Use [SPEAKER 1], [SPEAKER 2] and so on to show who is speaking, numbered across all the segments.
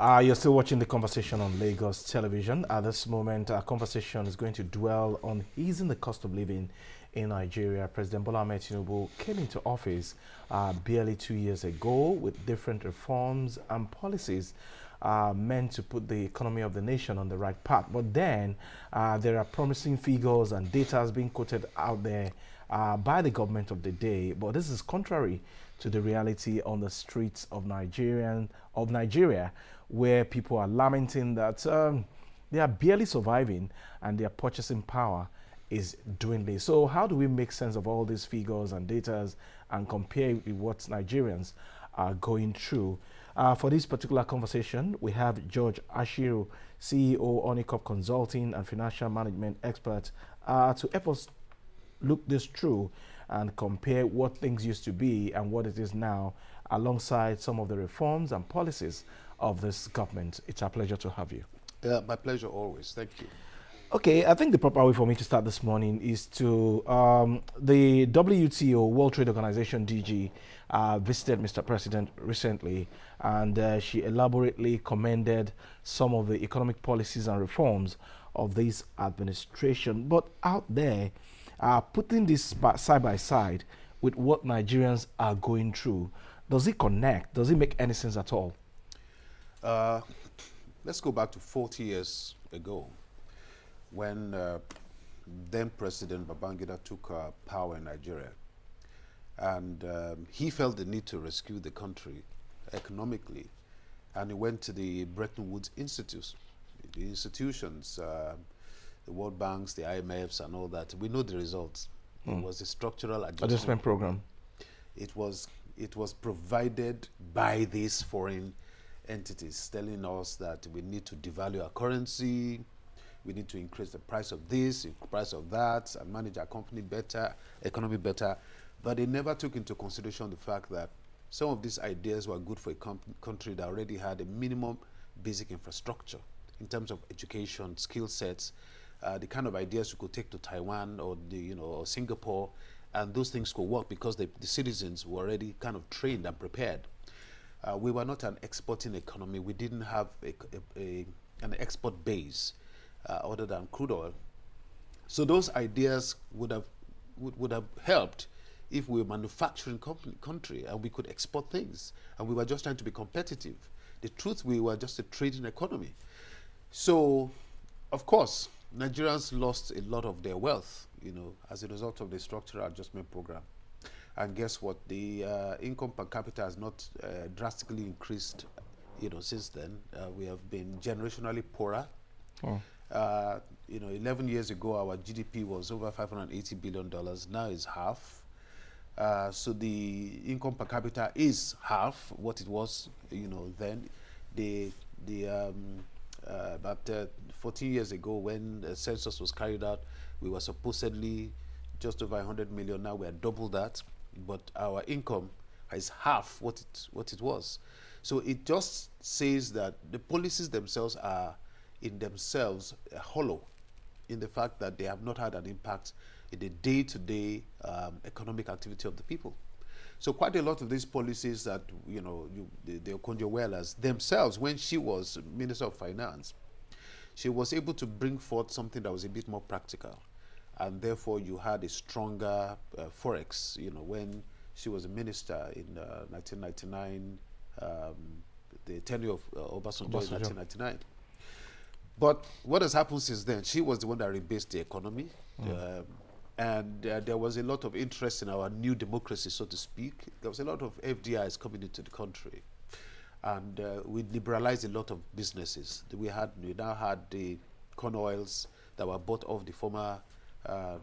[SPEAKER 1] You're still watching the conversation on Lagos television. At this moment, our conversation is going to dwell on easing the cost of living in Nigeria. President Bola Ahmed Tinubu came into office barely 2 years ago with different reforms and policies meant to put the economy of the nation on the right path. But then there are promising figures and data being quoted out there by the government of the day. But this is contrary to the reality on the streets of Nigeria, where people are lamenting that they are barely surviving and their purchasing power is dwindling. So how do we make sense of all these figures and data and compare it with what Nigerians are going through? For this particular conversation, we have George Ashiru, CEO, Onicop Consulting and Financial Management Expert, to help us look this through and compare what things used to be and what it is now, alongside some of the reforms and policies of this government. It's a pleasure to have you.
[SPEAKER 2] My pleasure always. Thank you.
[SPEAKER 1] Okay, I think the proper way for me to start this morning is to the WTO, World Trade Organization DG, visited Mr. President recently, and she elaborately commended some of the economic policies and reforms of this administration. But out there, putting this side by side with what Nigerians are going through, does it connect? Does it make any sense at all?
[SPEAKER 2] Let's go back to 40 years ago when then President Babangida took power in Nigeria. And he felt the need to rescue the country economically. And he went to the Bretton Woods Institute, the institutions, the World Banks, the IMFs, and all that. We know the results. It was a structural
[SPEAKER 1] Adjustment program.
[SPEAKER 2] It was provided by these foreign entities, telling us that we need to devalue our currency, we need to increase the price of this, the price of that, and manage our company better, economy better. But they never took into consideration the fact that some of these ideas were good for a country that already had a minimum basic infrastructure in terms of education, skill sets, the kind of ideas you could take to Taiwan or or Singapore, and those things could work because the citizens were already kind of trained and prepared. We were not an exporting economy. We didn't have an export base other than crude oil. So those ideas would have helped if we were a manufacturing country and we could export things and we were just trying to be competitive. The truth, we were just a trading economy. So, of course, Nigerians lost a lot of their wealth, as a result of the structural adjustment program. And guess what? The income per capita has not drastically increased, since then. We have been generationally poorer. 11 years ago, our GDP was over $580 billion. Now it's half. So the income per capita is half what it was, then. About 14 years ago, when the census was carried out, we were supposedly just over 100 million. Now we are double that, but our income is half what it was. So it just says that the policies themselves are in themselves hollow, in the fact that they have not had an impact in the day-to-day economic activity of the people. So quite a lot of these policies that, the Okonjo-Iweala themselves, when she was Minister of Finance, she was able to bring forth something that was a bit more practical. And therefore, you had a stronger forex, when she was a minister in 1999, the tenure of Obasanjo in 1999. But what has happened since then? She was the one that rebased the economy. And there was a lot of interest in our new democracy, so to speak. There was a lot of FDIs coming into the country. And we liberalized a lot of businesses. We now had the corn oils that were bought off the former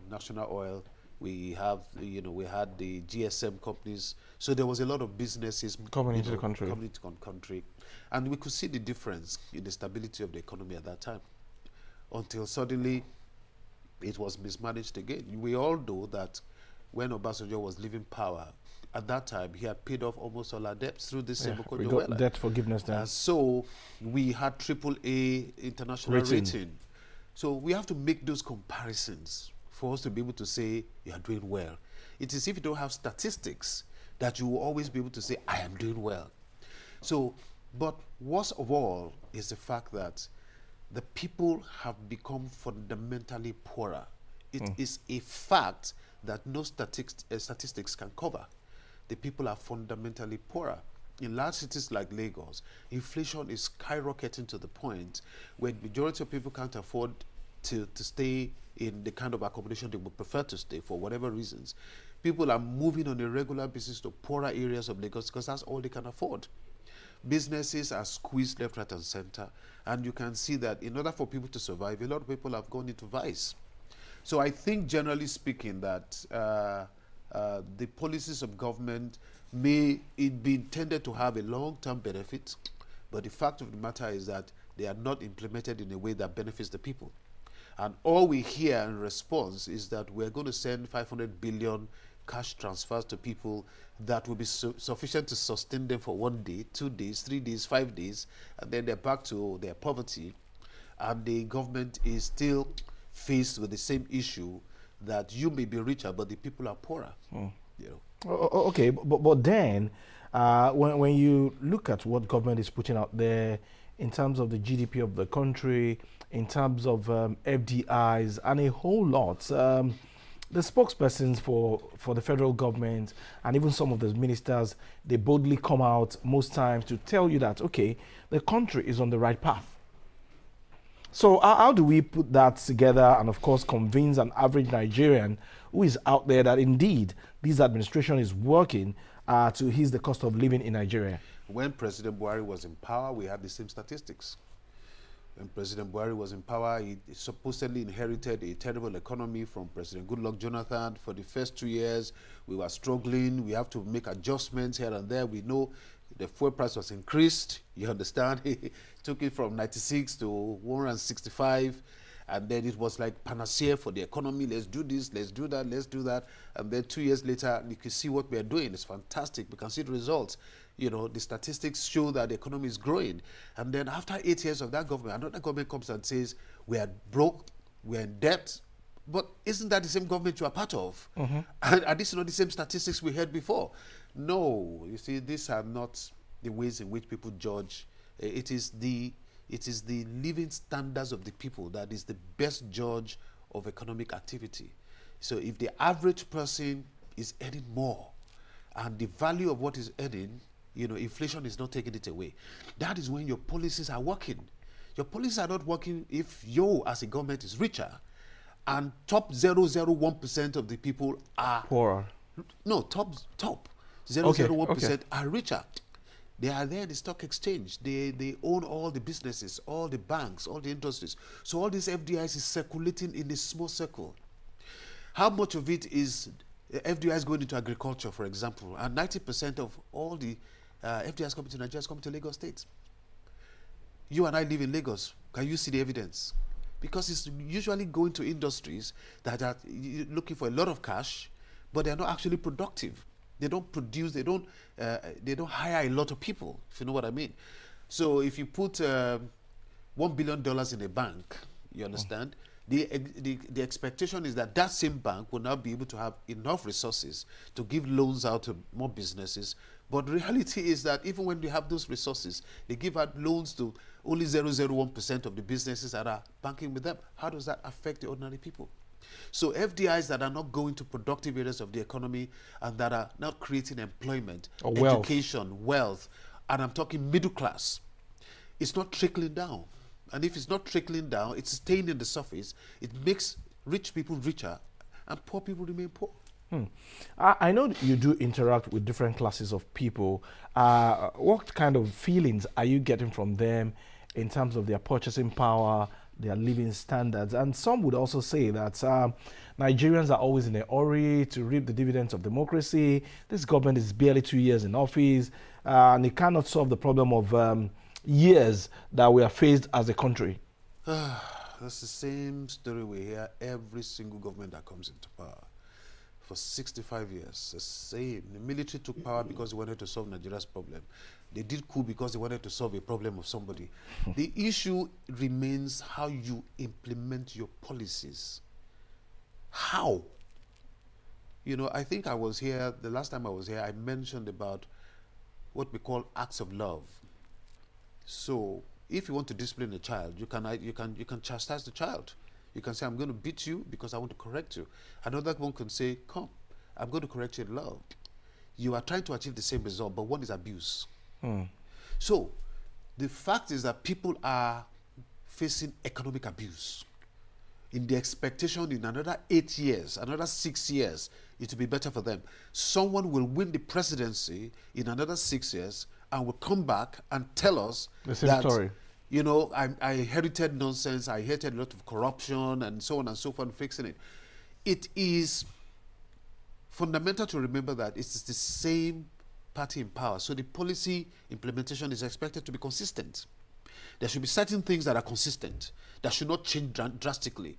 [SPEAKER 2] National Oil. We had the GSM companies. So there was a lot of businesses
[SPEAKER 1] coming into the country.
[SPEAKER 2] And we could see the difference in the stability of the economy at that time, until suddenly it was mismanaged again. We all know that when Obasanjo was leaving power, at that time he had paid off almost all our debts through this same Okonjo-Iweala.
[SPEAKER 1] Debt forgiveness then.
[SPEAKER 2] So we had AAA international rating. So we have to make those comparisons for us to be able to say you are doing well. It is if you don't have statistics that you will always be able to say I am doing well. So But worst of all is the fact that the people have become fundamentally poorer. It is a fact that no statistics can cover. The people are fundamentally poorer. In large cities like Lagos, inflation is skyrocketing to the point where the majority of people can't afford to stay in the kind of accommodation they would prefer to stay for whatever reasons. People are moving on a regular basis to poorer areas of Lagos because that's all they can afford. Businesses are squeezed left, right, and center, and you can see that in order for people to survive, a lot of people have gone into vice. So I think, generally speaking, that the policies of government may it be intended to have a long-term benefit, but the fact of the matter is that they are not implemented in a way that benefits the people. And all we hear in response is that we're going to send 500 billion cash transfers to people that will be sufficient to sustain them for 1 day, 2 days, 3 days, 5 days, and then they're back to their poverty. And the government is still faced with the same issue that you may be richer, but the people are poorer. You know.
[SPEAKER 1] Okay, but then when you look at what government is putting out there in terms of the GDP of the country, in terms of FDIs, and a whole lot, the spokespersons for the federal government and even some of the ministers, they boldly come out most times to tell you that, okay, the country is on the right path. So how do we put that together and, of course, convince an average Nigerian who is out there that indeed this administration is working to ease the cost of living in Nigeria?
[SPEAKER 2] When President Buhari was in power, we had the same statistics. When President Buhari was in power, he supposedly inherited a terrible economy from President Goodluck Jonathan. For the first 2 years, we were struggling. We have to make adjustments here and there. We know the fuel price was increased. You understand? He took it from 96 to 165. And then it was like panacea for the economy. Let's do this, let's do that, let's do that. And then 2 years later, you can see what we are doing. It's fantastic. We can see the results. You know, the statistics show that the economy is growing. And then after 8 years of that government, another government comes and says, we are broke, we are in debt. But isn't that the same government you are part of? And this is not the same statistics we heard before. No, you see, these are not the ways in which people judge. It is the living standards of the people that is the best judge of economic activity. So if the average person is earning more and the value of what is earning, you know, inflation is not taking it away, that is when your policies are working. Your policies are not working if you as a government is richer and top 0.001% of the people are
[SPEAKER 1] poorer.
[SPEAKER 2] No, top 0.001% are richer. They are there in the stock exchange. They own all the businesses, all the banks, all the industries. So all these FDIs is circulating in a small circle. How much of it is FDIs going into agriculture, for example? And 90% of all the FDIs coming to Nigeria is coming to Lagos State. You and I live in Lagos. Can you see the evidence? Because it's usually going to industries that are looking for a lot of cash, but they're not actually productive. They don't produce, they don't hire a lot of people, if you know what I mean. So if you put $1 billion in a bank, you understand, the expectation is that that same bank will now be able to have enough resources to give loans out to more businesses. But the reality is that even when they have those resources, they give out loans to only 0.001% of the businesses that are banking with them. How does that affect the ordinary people? So FDIs that are not going to productive areas of the economy and that are not creating employment,
[SPEAKER 1] or wealth.
[SPEAKER 2] Education, wealth, and I'm talking middle class, it's not trickling down. And if it's not trickling down, it's staying in the surface. It makes rich people richer and poor people remain poor.
[SPEAKER 1] I know you do interact with different classes of people. What kind of feelings are you getting from them in terms of their purchasing power, their living standards? And some would also say that Nigerians are always in a hurry to reap the dividends of democracy. This government is barely 2 years in office, and it cannot solve the problem of years that we are faced as a country.
[SPEAKER 2] That's the same story we hear every single government that comes into power. For 65 years, the same. The military took power because they wanted to solve Nigeria's problem. They did coup because they wanted to solve a problem of somebody. The issue remains how you implement your policies. How? You know, I think I was here, the last time I was here, I mentioned about what we call acts of love. So if you want to discipline a child, you can chastise the child. You can say, I'm going to beat you because I want to correct you. Another one can say, come, I'm going to correct you in love. You are trying to achieve the same result, but one is abuse. So the fact is that people are facing economic abuse in the expectation in another 8 years, another 6 years, it will be better for them. Someone will win the presidency in another 6 years and will come back and tell us
[SPEAKER 1] The same
[SPEAKER 2] that,
[SPEAKER 1] story.
[SPEAKER 2] you know, I inherited nonsense, I inherited a lot of corruption and so on and so forth, fixing it. It is fundamental to remember that it is the same party in power. So the policy implementation is expected to be consistent. There should be certain things that are consistent, that should not change drastically.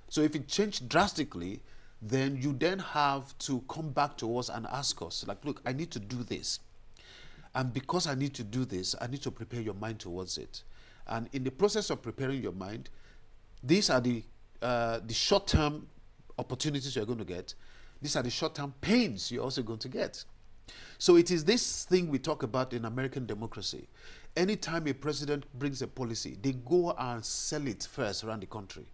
[SPEAKER 2] So if it changed drastically, then you then have to come back to us and ask us, like, look, I need to do this. And because I need to do this, I need to prepare your mind towards it. And in the process of preparing your mind, these are the short-term opportunities you're going to get. These are the short-term pains you're also going to get. So it is this thing we talk about in American democracy. Anytime a president brings a policy, they go and sell it first around the country.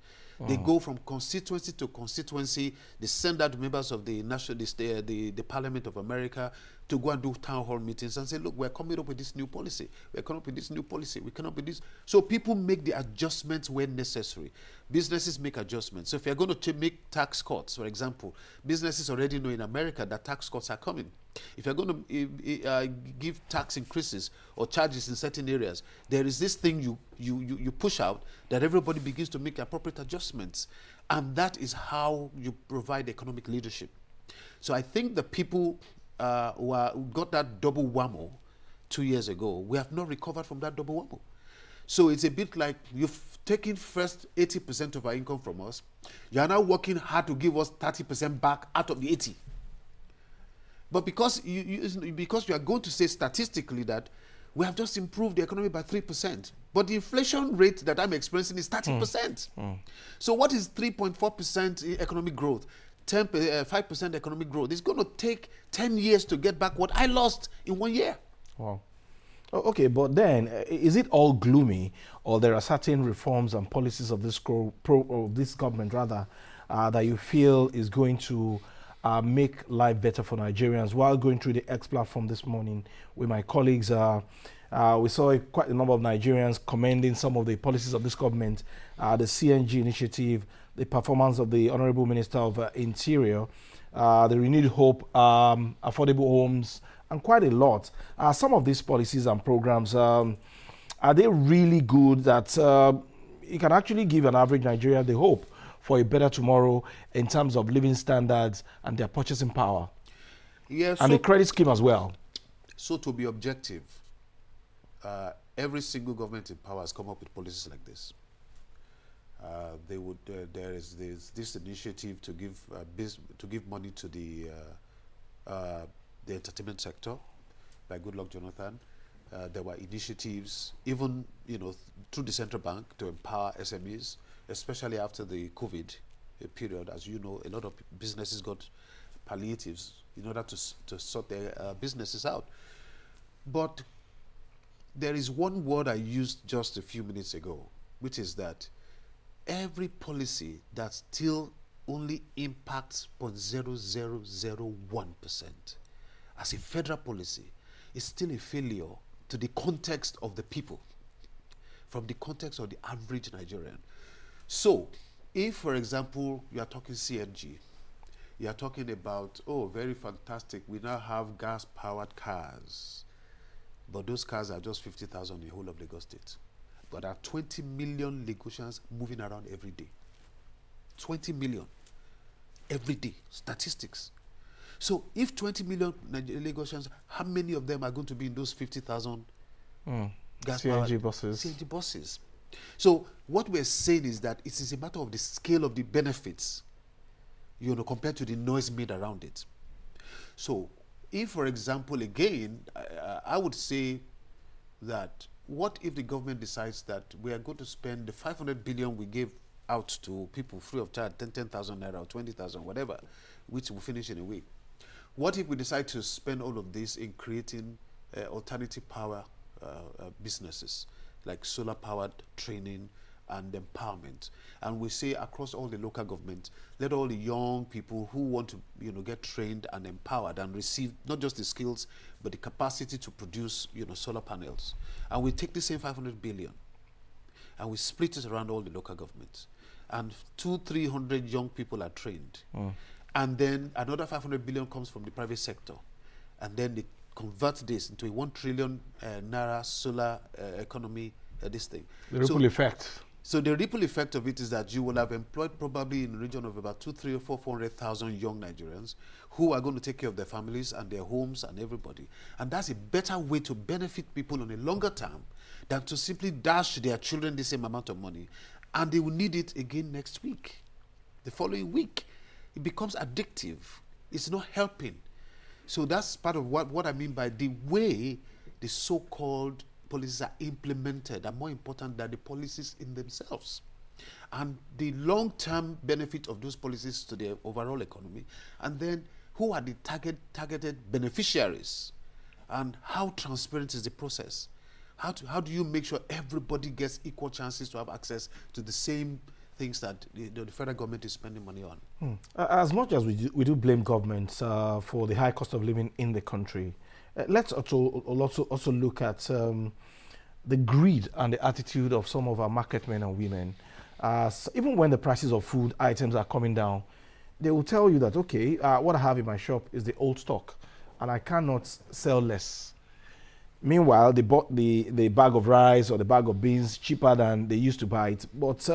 [SPEAKER 2] They go from constituency to constituency. They send out members of the the Parliament of America to go and do town hall meetings and say, look, we're coming up with this new policy. We're coming up with this new policy. We come up with this. So people make the adjustments when necessary. Businesses make adjustments. So if you're going to make tax cuts, for example, businesses already know in America that tax cuts are coming. If you're going to give tax increases or charges in certain areas, there is this thing you push out that everybody begins to make appropriate adjustments. And that is how you provide economic leadership. So I think the people who got that double whammo 2 years ago, we have not recovered from that double whammo. So it's a bit like you've taken first 80% of our income from us. You are now working hard to give us 30% back out of the 80. But because you are going to say statistically that we have just improved the economy by 3%, but the inflation rate that I'm experiencing is 30%. So what is 3.4% economic growth? 5% economic growth. It's going to take 10 years to get back what I lost in 1 year.
[SPEAKER 1] Wow. Okay, but then is it all gloomy, or there are certain reforms and policies of this this government rather that you feel is going to make life better for Nigerians? While going through the X platform this morning with my colleagues, we saw quite a number of Nigerians commending some of the policies of this government, the CNG initiative, the performance of the Honorable Minister of Interior, the renewed hope, affordable homes, and quite a lot. Some of these policies and programs, are they really good that it can actually give an average Nigerian the hope for a better tomorrow in terms of living standards and their purchasing power?
[SPEAKER 2] Yes,
[SPEAKER 1] and the credit scheme as well.
[SPEAKER 2] So to be objective, every single government in power has come up with policies like this. There is this initiative to give money to the entertainment sector by Goodluck Jonathan. There were initiatives, even through the central bank, to empower SMEs, especially after the COVID period. As you know, a lot of businesses got palliatives in order to sort their businesses out. But there is one word I used just a few minutes ago, which is that every policy that still only impacts 0.0001% as a federal policy is still a failure to the context of the people, from the context of the average Nigerian. So, if, for example, you are talking CNG, you are talking about, oh, very fantastic, we now have gas-powered cars, but those cars are just 50,000 in the whole of Lagos State. But there are 20 million Lagosians moving around every day. 20 million every day, statistics. So if 20 million Lagosians, how many of them are going to be in those 50,000
[SPEAKER 1] CNG buses?
[SPEAKER 2] CNG buses. So what we're saying is that it is a matter of the scale of the benefits, compared to the noise made around it. So if, for example, again, I would say that what if the government decides that we are going to spend the 500 billion we gave out to people free of charge, 10,000 naira or 20,000, whatever, which will finish in a week. What if we decide to spend all of this in creating alternative power businesses like solar-powered training and empowerment. And we say across all the local governments, let all the young people who want to, get trained and empowered and receive not just the skills, but the capacity to produce, solar panels. And we take the same 500 billion and we split it around all the local governments. And 200-300 young people are trained. And then another 500 billion comes from the private sector. And then they convert this into a 1 trillion naira solar economy, this thing.
[SPEAKER 1] The ripple effect.
[SPEAKER 2] So the ripple effect of it is that you will have employed probably in the region of about 400,000 young Nigerians who are going to take care of their families and their homes and everybody. And that's a better way to benefit people on a longer term than to simply dash their children the same amount of money. And they will need it again next week, the following week. It becomes addictive. It's not helping. So that's part of what I mean by the way the so-called policies are implemented are more important than the policies in themselves. And the long-term benefit of those policies to the overall economy, and then who are the targeted beneficiaries, and how transparent is the process? How do you make sure everybody gets equal chances to have access to the same things that the federal government is spending money on?
[SPEAKER 1] As much as we do blame governments for the high cost of living in the country, let's also look at the greed and the attitude of some of our market men and women. Even when the prices of food items are coming down, they will tell you that, okay, what I have in my shop is the old stock and I cannot sell less. Meanwhile, they bought the bag of rice or the bag of beans cheaper than they used to buy it. But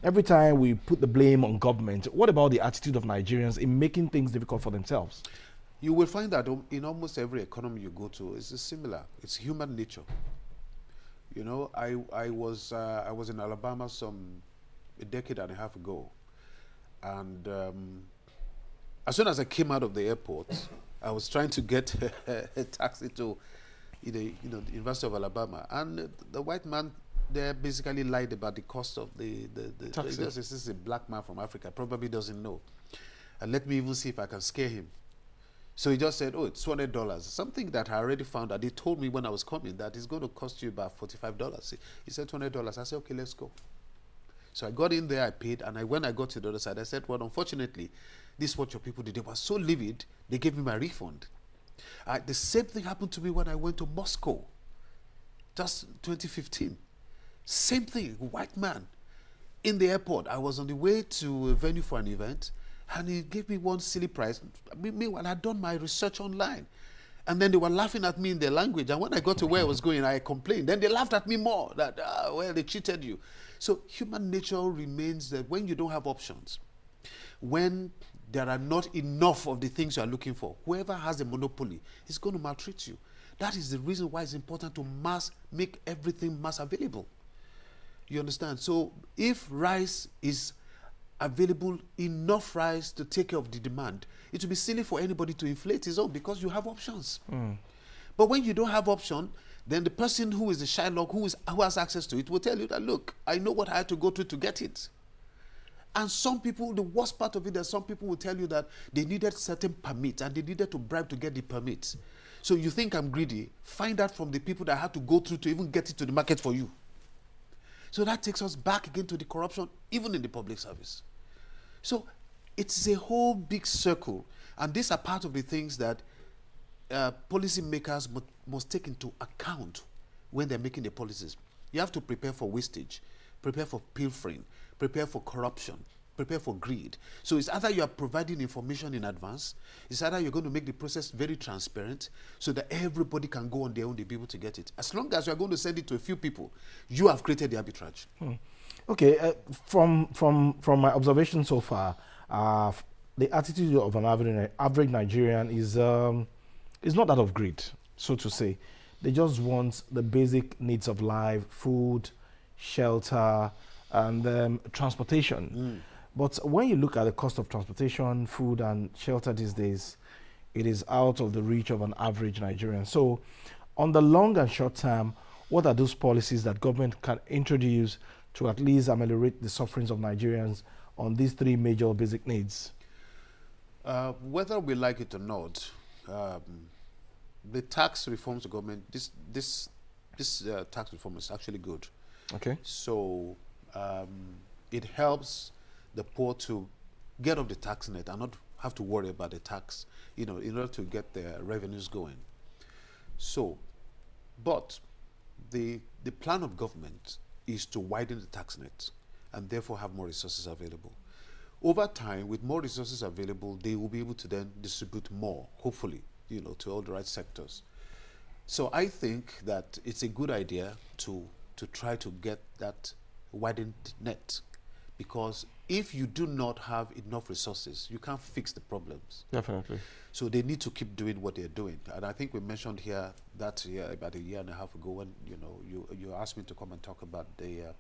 [SPEAKER 1] every time we put the blame on government, what about the attitude of Nigerians in making things difficult for themselves?
[SPEAKER 2] You will find that in almost every economy you go to, it's similar. It's human nature. I was in Alabama a decade and a half ago, and as soon as I came out of the airport, I was trying to get a taxi to the University of Alabama, and the white man there basically lied about the cost of the taxi. This is a black man from Africa, probably doesn't know, and let me even see if I can scare him. So he just said, oh, it's $200. Something that I already found out. He told me when I was coming that it's going to cost you about $45. He said $200. I said, okay, let's go. So I got in there, I paid, and when I got to the other side, I said, well, unfortunately, this is what your people did. They were so livid, they gave me my refund. The same thing happened to me when I went to Moscow, just 2015. Same thing, white man. In the airport, I was on the way to a venue for an event, and he gave me one silly price. Meanwhile, I'd done my research online. And then they were laughing at me in their language. And when I got to where I was going, I complained. Then they laughed at me more, that, well, they cheated you. So human nature remains that when you don't have options, when there are not enough of the things you are looking for, whoever has a monopoly is going to maltreat you. That is the reason why it's important to make everything mass available. You understand? So if rice is available, enough rice to take care of the demand, it would be silly for anybody to inflate his own because you have options. But when you don't have option, then the person who is the Shylock, who has access to it, will tell you that, look, I know what I had to go through to get it. And some people, the worst part of it is some people will tell you that they needed certain permits and they needed to bribe to get the permits. So you think I'm greedy? Find out from the people that had to go through to even get it to the market for you. So that takes us back again to the corruption, even in the public service. So it's a whole big circle. And these are part of the things that policymakers must take into account when they're making the policies. You have to prepare for wastage, prepare for pilfering, prepare for corruption, prepare for greed. So it's either you are providing information in advance, it's either you're going to make the process very transparent so that everybody can go on their own to be able to get it. As long as you're going to send it to a few people, you have created the arbitrage.
[SPEAKER 1] Okay, from my observation so far, the attitude of an average Nigerian is not that of greed, so to say. They just want the basic needs of life: food, shelter, and transportation. But when you look at the cost of transportation, food, and shelter these days, it is out of the reach of an average Nigerian. So, on the long and short term, what are those policies that government can introduce to at least ameliorate the sufferings of Nigerians on these three major basic needs?
[SPEAKER 2] Whether we like it or not, the tax reforms of government, this this tax reform is actually good.
[SPEAKER 1] Okay.
[SPEAKER 2] So it helps the poor to get off the tax net and not have to worry about the tax, in order to get their revenues going. So, but the plan of government is to widen the tax net and therefore have more resources available. Over time, with more resources available, they will be able to then distribute more, hopefully, to all the right sectors. So I think that it's a good idea to try to get that widened net, because if you do not have enough resources, you can't fix the problems.
[SPEAKER 1] Definitely.
[SPEAKER 2] So they need to keep doing what they're doing. And I think we mentioned here that about a year and a half ago when you asked me to come and talk about the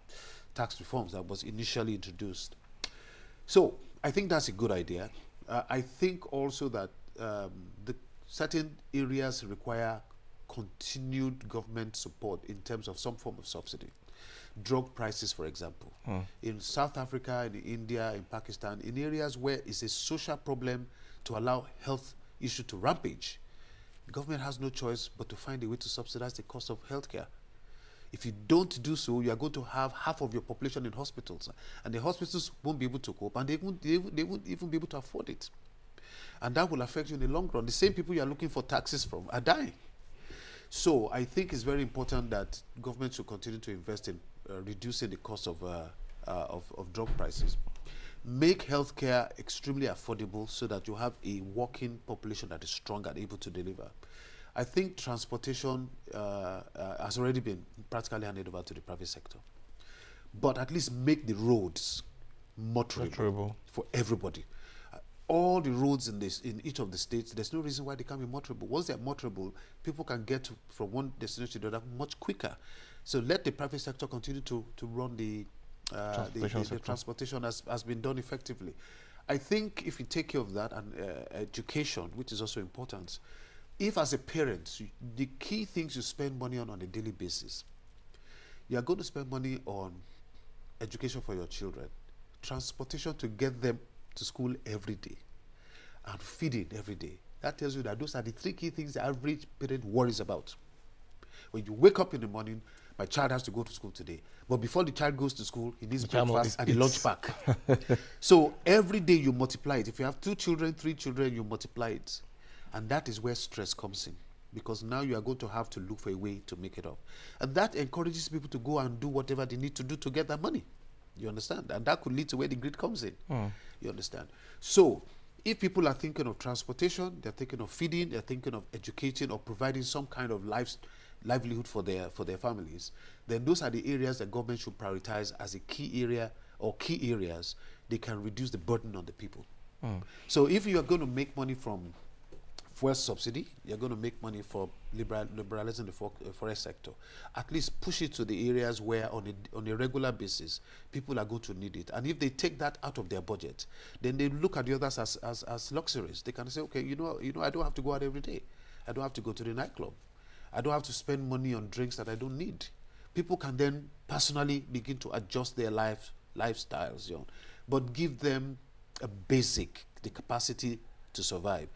[SPEAKER 2] tax reforms that was initially introduced. So I think that's a good idea. I think also that the certain areas require continued government support in terms of some form of subsidy. Drug prices, for example. In South Africa, in India, in Pakistan, in areas where it's a social problem to allow health issue to rampage, the government has no choice but to find a way to subsidize the cost of healthcare. If you don't do so, you are going to have half of your population in hospitals, and the hospitals won't be able to cope, and they won't even be able to afford it. And that will affect you in the long run. The same people you are looking for taxes from are dying. So I think it's very important that government should continue to invest in reducing the cost of drug prices. Make healthcare extremely affordable so that you have a working population that is strong and able to deliver. I think transportation has already been practically handed over to the private sector. But at least make the roads motorable for everybody. All the roads in each of the states, there's no reason why they can't be motorable. Once they're motorable, people can get from one destination to the other much quicker. So let the private sector continue to run the transportation has been done effectively. I think if you take care of that, and education, which is also important, if as a parent, the key things you spend money on a daily basis, you are going to spend money on education for your children, transportation to get them to school every day, and feeding every day. That tells you that those are the three key things the average parent worries about. When you wake up in the morning, my child has to go to school today. But before the child goes to school, he needs breakfast and a lunch pack. So every day you multiply it. If you have 2 children, 3 children, you multiply it. And that is where stress comes in, because now you are going to have to look for a way to make it up. And that encourages people to go and do whatever they need to do to get that money. You understand? And that could lead to where the grid comes in. You understand? So if people are thinking of transportation, they're thinking of feeding, they're thinking of educating or providing some kind of livelihood for their families, then those are the areas that government should prioritize as a key area or key areas they can reduce the burden on the people. So if you are going to make money from fuel subsidy, you're going to make money for liberalizing the forest sector, at least push it to the areas where on a regular basis people are going to need it. And if they take that out of their budget, then they look at the others as luxuries. They can say, okay, I don't have to go out every day. I don't have to go to the nightclub. I don't have to spend money on drinks that I don't need. People can then personally begin to adjust their lifestyles, but give them the capacity to survive.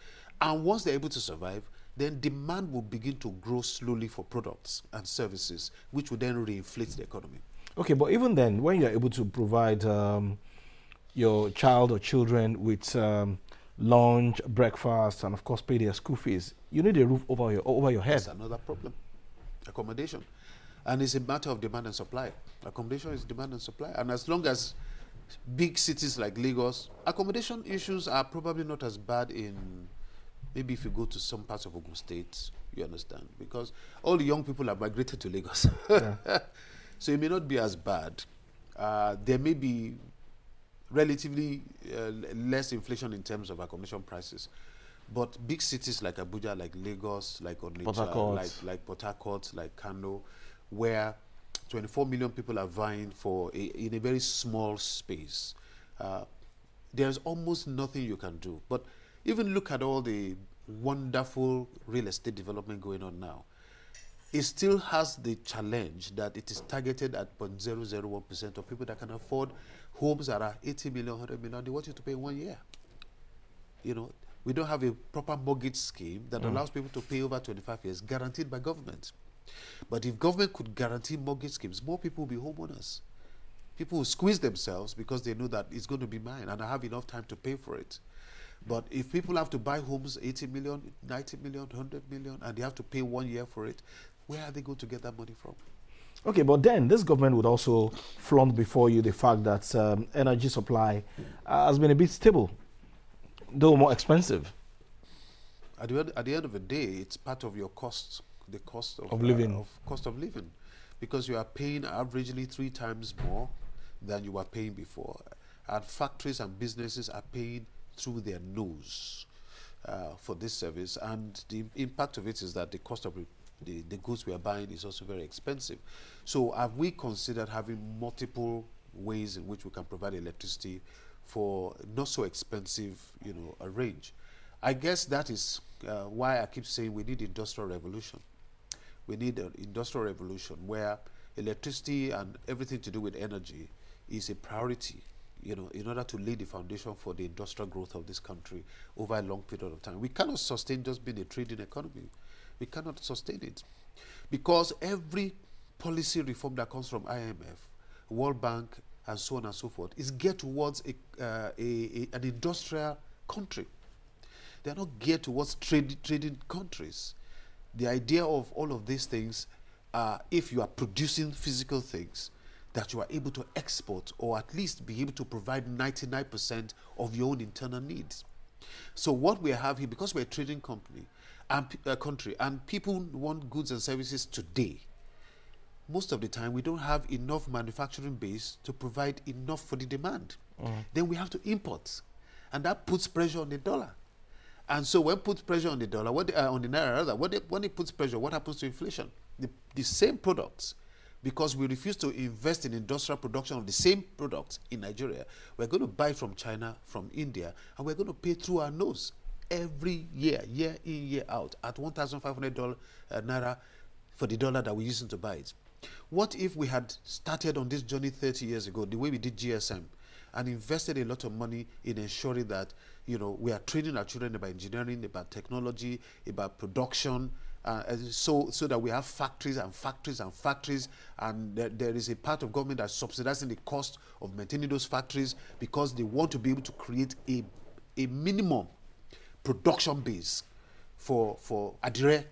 [SPEAKER 2] And once they're able to survive, then demand will begin to grow slowly for products and services, which will then reinflate the economy.
[SPEAKER 1] Okay, but even then, when you're able to provide your child or children with lunch, breakfast, and of course pay their school fees, you need a roof over your head.
[SPEAKER 2] That's another problem. Accommodation. And it's a matter of demand and supply. Accommodation is demand and supply. And as long as big cities like Lagos, accommodation issues are probably not as bad in, maybe if you go to some parts of Ogun State, you understand, because all the young people have migrated to Lagos. Yeah. So it may not be as bad. There may be relatively less inflation in terms of accommodation prices. But big cities like Abuja, like Lagos, like Onitsha, like Port Harcourt, like Kano, where 24 million people are vying in a very small space, there's almost nothing you can do. But even look at all the wonderful real estate development going on now. It still has the challenge that it is targeted at 0.001% of people that can afford homes that are 80 million, 100 million. They want you to pay in 1 year. We don't have a proper mortgage scheme that allows people to pay over 25 years, guaranteed by government. But if government could guarantee mortgage schemes, more people will be homeowners. People will squeeze themselves because they know that it's going to be mine and I have enough time to pay for it. But if people have to buy homes 80 million, 90 million, 100 million, and they have to pay 1 year for it, where are they going to get that money from?
[SPEAKER 1] Okay, but then this government would also flaunt before you the fact that energy supply has been a bit stable, though more expensive.
[SPEAKER 2] At the end of the day, it's part of your cost, the cost
[SPEAKER 1] Of living.
[SPEAKER 2] cost of living, because you are paying averagely 3 times more than you were paying before, and factories and businesses are paying through their nose for this service, and the impact of it is that the cost of the goods we are buying is also very expensive. So have we considered having multiple ways in which we can provide electricity for not so expensive, a range? I guess that is why I keep saying we need industrial revolution. We need an industrial revolution where electricity and everything to do with energy is a priority, in order to lay the foundation for the industrial growth of this country over a long period of time. We cannot sustain just being a trading economy. We cannot sustain it, because every policy reform that comes from IMF, World Bank, and so on and so forth is geared towards an industrial country. They are not geared towards trading countries. The idea of all of these things are, if you are producing physical things, that you are able to export or at least be able to provide 99% of your own internal needs. So what we have here, because we're a trading company and country, and people want goods and services today, most of the time we don't have enough manufacturing base to provide enough for the demand. Then we have to import, and that puts pressure on the dollar. And so when it puts pressure on the dollar, on the naira rather, when it puts pressure, what happens to inflation? The same products, because we refuse to invest in industrial production of the same products in Nigeria, we're going to buy from China, from India, and we're going to pay through our nose every year, year in, year out, at $1,500 naira for the dollar that we're using to buy it. What if we had started on this journey 30 years ago, the way we did GSM, and invested a lot of money in ensuring that we are training our children about engineering, about technology, about production, so that we have factories and factories and factories, and there is a part of government that's subsidizing the cost of maintaining those factories, because they want to be able to create a minimum production base for Adire,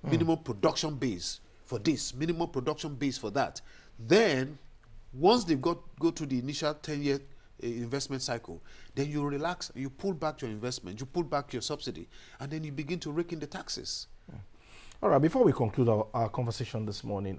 [SPEAKER 2] minimum production base for this, minimum production base for that. Then once they've go through the initial 10-year investment cycle, then you relax, you pull back your investment, you pull back your subsidy, and then you begin to rake in the taxes.
[SPEAKER 1] All right, before we conclude our conversation this morning,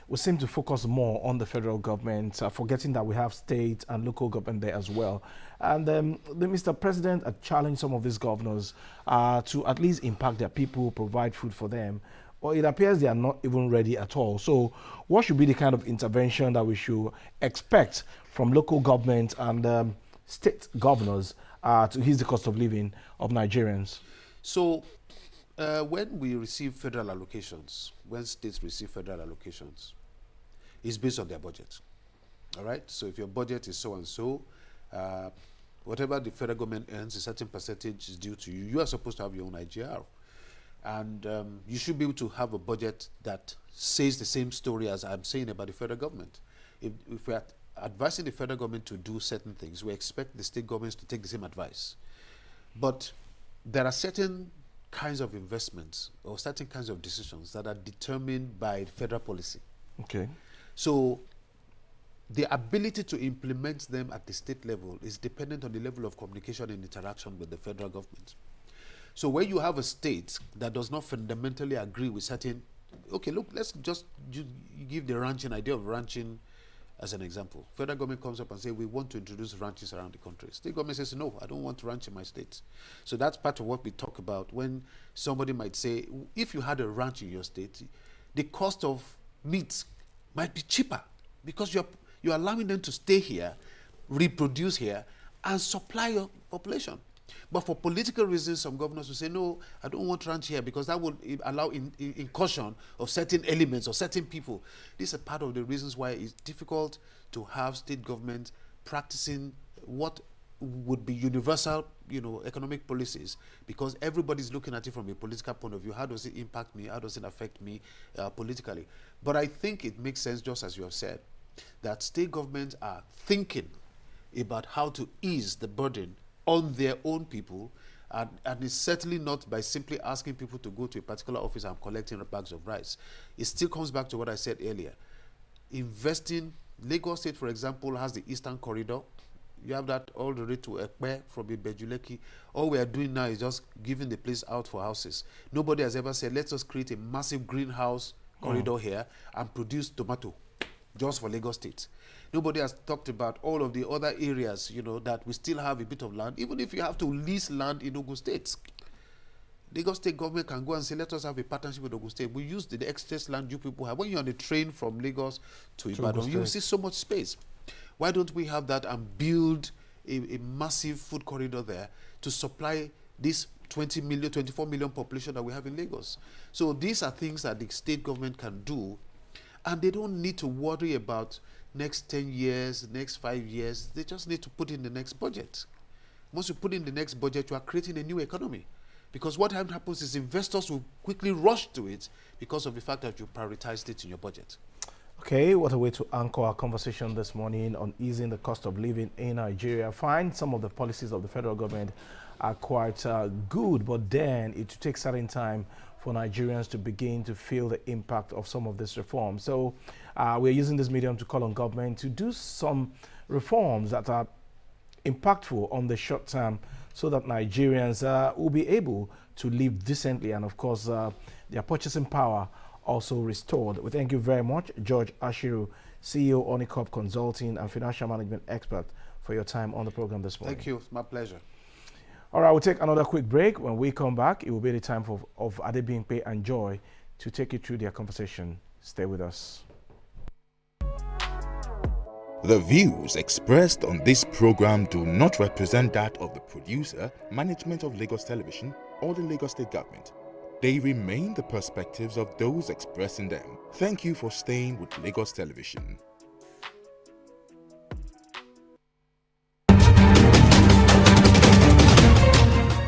[SPEAKER 1] we seem to focus more on the federal government, forgetting that we have state and local government there as well. And Mr. President had challenged some of these governors to at least impact their people, provide food for them. Well, it appears they are not even ready at all. So what should be the kind of intervention that we should expect from local government and state governors to ease the cost of living of Nigerians?
[SPEAKER 2] So when we receive federal allocations, when states receive federal allocations, it's based on their budget. All right? So if your budget is so and so, whatever the federal government earns, a certain percentage is due to you. You are supposed to have your own IGR. And you should be able to have a budget that says the same story as I'm saying about the federal government. If we are advising the federal government to do certain things, we expect the state governments to take the same advice. But there are certain kinds of investments or certain kinds of decisions that are determined by federal policy.
[SPEAKER 1] Okay.
[SPEAKER 2] So the ability to implement them at the state level is dependent on the level of communication and interaction with the federal government. So when you have a state that does not fundamentally agree with certain, okay, look, let's just give the ranching idea of ranching as an example. Federal government comes up and says, we want to introduce ranches around the country. State government says, no, I don't want to ranch in my state. So that's part of what we talk about when somebody might say, if you had a ranch in your state, the cost of meat might be cheaper because you're allowing them to stay here, reproduce here, and supply your population. But for political reasons, some governors will say, no, I don't want ranch here because that would allow incursion of certain elements or certain people. This is part of the reasons why it's difficult to have state government practicing what would be universal, economic policies, because everybody's looking at it from a political point of view. How does it impact me? How does it affect me politically? But I think it makes sense, just as you have said, that state governments are thinking about how to ease the burden on their own people, and it's certainly not by simply asking people to go to a particular office and collecting bags of rice. It still comes back to what I said earlier. Investing, Lagos State, for example, has the Eastern Corridor. You have that all the way to Ekpe from Ibejuleki. All we are doing now is just giving the place out for houses. Nobody has ever said, let's just create a massive greenhouse corridor here and produce tomato just for Lagos State. Nobody has talked about all of the other areas, that we still have a bit of land, even if you have to lease land in Ogun State. Lagos State government can go and say, let us have a partnership with Ogun State. We use the excess land you people have. When you're on the train from Lagos to Ibadan, you see so much space. Why don't we have that and build a massive food corridor there to supply this 24 million population that we have in Lagos? So these are things that the state government can do, and they don't need to worry about next 10 years, next 5 years. They just need to put in the next budget. Once you put in the next budget, you are creating a new economy. Because what happens is investors will quickly rush to it because of the fact that you prioritized it in your budget.
[SPEAKER 1] Okay, what a way to anchor our conversation this morning on easing the cost of living in Nigeria. I find some of the policies of the federal government are quite good, but then it will take certain time for Nigerians to begin to feel the impact of some of this reform. So we're using this medium to call on government to do some reforms that are impactful on the short term so that Nigerians will be able to live decently, and of course their purchasing power also restored. We thank you very much, George Ashiru, CEO, Onicorp Consulting and Financial Management Expert, for your time on the program this morning.
[SPEAKER 2] Thank you. It's my pleasure.
[SPEAKER 1] All right, we'll take another quick break. When we come back, it will be the time of Adebimpe and Joy to take you through their conversation. Stay with us.
[SPEAKER 3] The views expressed on this program do not represent that of the producer, management of Lagos Television, or the Lagos State Government. They remain the perspectives of those expressing them. Thank you for staying with Lagos Television.